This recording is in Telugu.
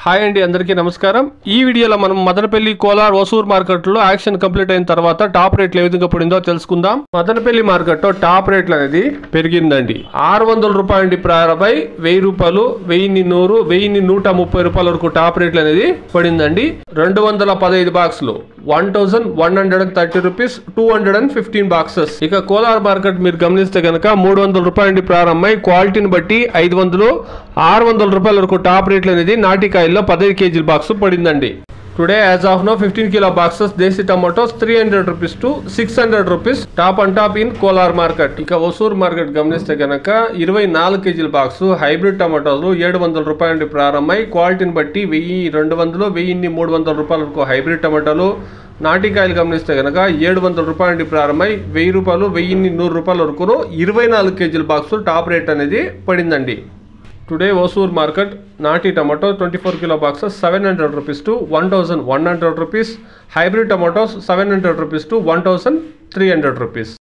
హాయ్ అండి, అందరికీ నమస్కారం. ఈ వీడియోలో మనం మదనపల్లి, కోలార్, ఓసూర్ మార్కెట్లో యాక్షన్ కంప్లీట్ అయిన తర్వాత టాప్ రేట్లు ఏ విధంగా పడిందో తెలుసుకుందాం. మదనపల్లి మార్కెట్లో టాప్ రేట్లు అనేది పెరిగిందండి. 600 రూపాయల ప్రారంభమై 1000 రూపాయలు, 1100, 1130 రూపాయల వరకు టాప్ రేట్లు అనేది పడిందండి. 215 బాక్సులు 1130 రూపీస్, 215 బాక్సెస్. ఇక కోలార్ మార్కెట్ మీరు గమనిస్తే కనుక 300 రూపాయల ప్రారంభమై క్వాలిటీని బట్టి 500, 600 రూపాయల వరకు టాప్ రేట్లు అనేది నాటికాయల్లో 15 కేజీల బాక్స్ పడిందండి. Today as of now 15 kilo boxes desi tomatoes 300 rupees to 600 rupees top and top in Kolar market. ఇక ఓసూర్ మార్కెట్ గమనిస్తే కనుక 24 కేజీల బాక్స్ హైబ్రిడ్ టమాటోలు 700 రూపాయల నుండి ప్రారంభమై క్వాలిటీని బట్టి 1200, 1300 రూపాయల వరకు హైబ్రిడ్ టమాటోలు. నాటికాయలు గమనిస్తే కనుక 700 రూపాయల నుండి ప్రారంభమై 1000 రూపాయలు, 1100 రూపాయల వరకు 24 కేజీల బాక్స్ టాప్ రేట్ అనేది పడిందండి. టుడే ఓసూర్ మార్కెట్ నాటి tomato 24 kilo boxes 700 rupees to 1100 rupees, hybrid tomatoes 700 rupees to 1300 rupees.